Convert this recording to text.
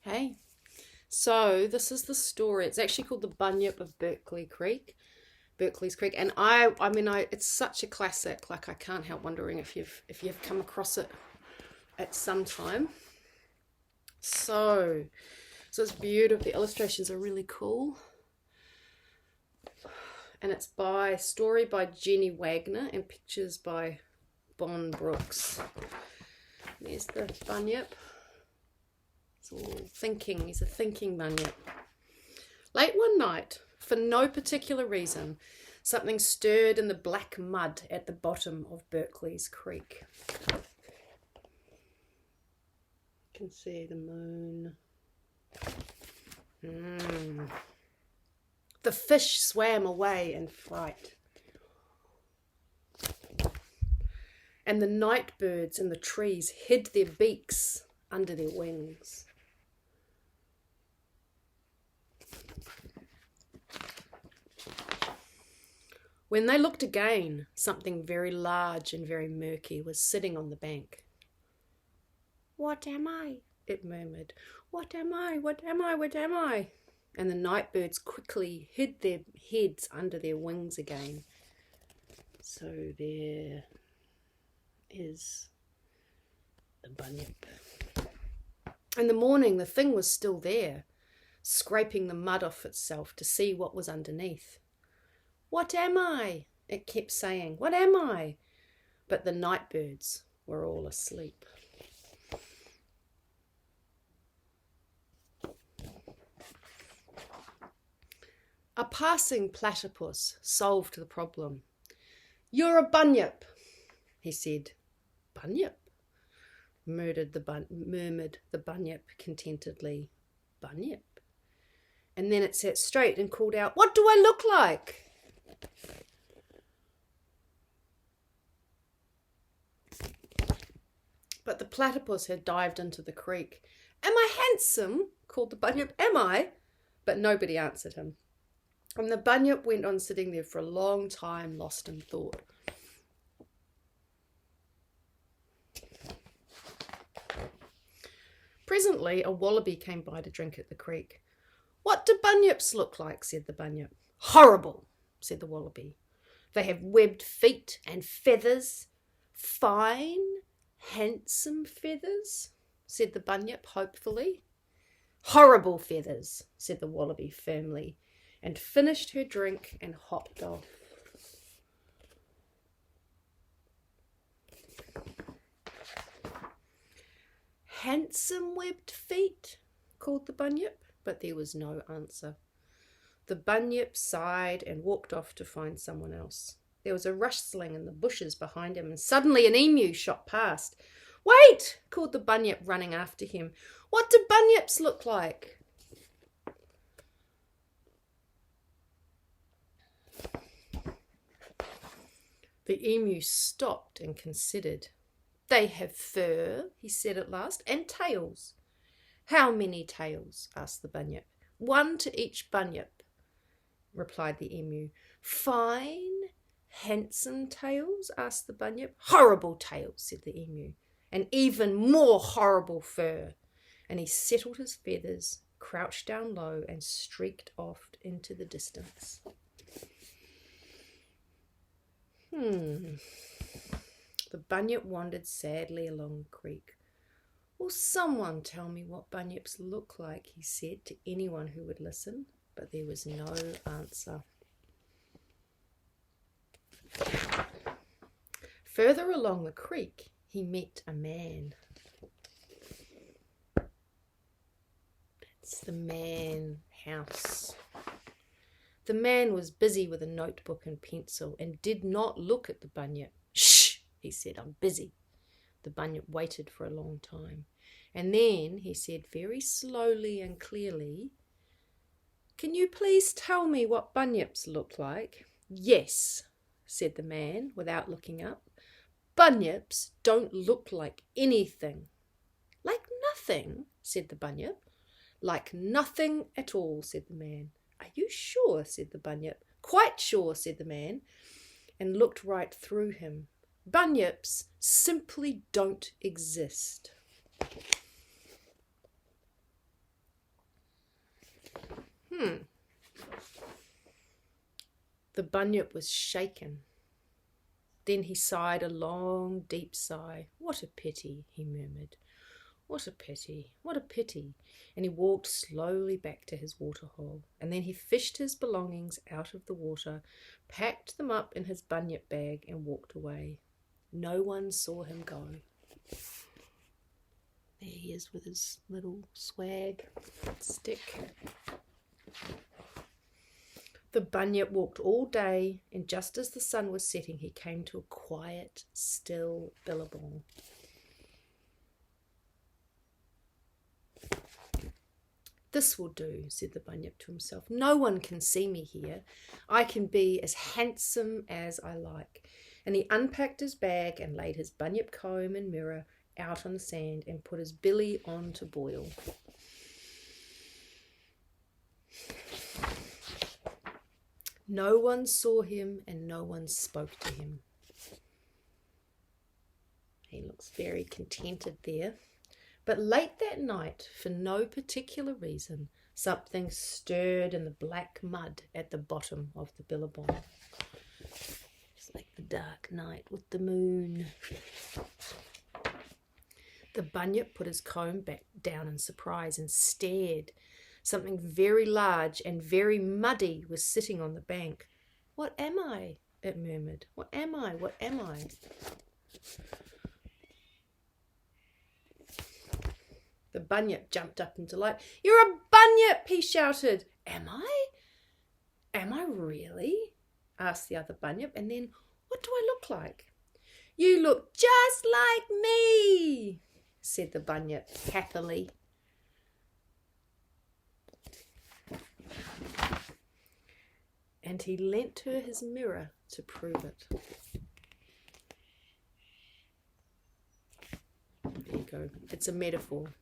Hey, so this is the story. It's actually called the Bunyip of Berkeley's Creek, and it's such a classic. Like I can't help wondering if you've come across it at some time. So, so it's beautiful. The illustrations are really cool, and it's by story by Jenny Wagner and pictures by Bon Brooks. There's the Bunyip. It's all thinking. He's a thinking Bunyip. Late one night, for no particular reason, something stirred in the black mud at the bottom of Berkeley's Creek. You can see the moon. The fish swam away in fright. And the night birds in the trees hid their beaks under their wings. When they looked again, something very large and very murky was sitting on the bank. "What am I?" it murmured. "What am I? What am I? What am I?" And the night birds quickly hid their heads under their wings again. So there is the Bunyip. In the morning, the thing was still there, scraping the mud off itself to see what was underneath. "What am I?" it kept saying. "What am I?" But the night birds were all asleep. A passing platypus solved the problem. "You're a Bunyip," he said. "Bunyip?" murmured the Bunyip contentedly. "Bunyip?" And then it sat straight and called out, "What do I look like?" But the platypus had dived into the creek. "Am I handsome?" called the Bunyip. "Am I?" But nobody answered him. And the Bunyip went on sitting there for a long time, lost in thought. Presently, a wallaby came by to drink at the creek. "What do bunyips look like?" said the Bunyip. "Horrible," said the wallaby. "They have webbed feet and feathers. Fine, handsome feathers," said the Bunyip hopefully. "Horrible feathers," said the wallaby firmly, and finished her drink and hopped off. "Handsome webbed feet?" called the Bunyip, but there was no answer. The Bunyip sighed and walked off to find someone else. There was a rustling in the bushes behind him, and suddenly an emu shot past. "Wait!" called the Bunyip, running after him. "What do bunyips look like?" The emu stopped and considered. "They have fur," he said at last, "and tails." "How many tails?" asked the Bunyip. "One to each Bunyip," replied the emu. "Fine, handsome tails?" asked the Bunyip. "Horrible tails," said the emu, "and even more horrible fur." And he settled his feathers, crouched down low, and streaked off into the distance. The Bunyip wandered sadly along the creek. "Will someone tell me what bunyips look like?" he said to anyone who would listen, but there was no answer. Further along the creek, he met a man. That's the man house. The man was busy with a notebook and pencil and did not look at the Bunyip. "Shh," he said, "I'm busy." The Bunyip waited for a long time, and then he said very slowly and clearly, "Can you please tell me what bunyips look like?" "Yes," said the man without looking up. "Bunyips don't look like anything." "Like nothing?" said the Bunyip. "Like nothing at all," said the man. "Are you sure?" said the Bunyip. "Quite sure," said the man, and looked right through him. "Bunyips simply don't exist." The Bunyip was shaken. Then he sighed a long, deep sigh. "What a pity," he murmured. "What a pity, what a pity." And he walked slowly back to his waterhole. And then he fished his belongings out of the water, packed them up in his bunyip bag, and walked away. No one saw him go. There he is with his little swag stick. The Bunyip walked all day, and just as the sun was setting, he came to a quiet, still billabong. "This will do," said the Bunyip to himself. "No one can see me here. I can be as handsome as I like." And he unpacked his bag and laid his bunyip comb and mirror out on the sand and put his billy on to boil. No one saw him and no one spoke to him. He looks very contented there. But late that night, for no particular reason, something stirred in the black mud at the bottom of the billabong. It's like the dark night with the moon. The Bunyip put his comb back down in surprise and stared. Something very large and very muddy was sitting on the bank. "What am I?" it murmured. "What am I? What am I?" The Bunyip jumped up in delight. "You're a Bunyip!" he shouted. "Am I? Am I really?" asked the other Bunyip. "And then what do I look like?" "You look just like me," said the Bunyip happily. And he lent her his mirror to prove it. There you go. It's a metaphor.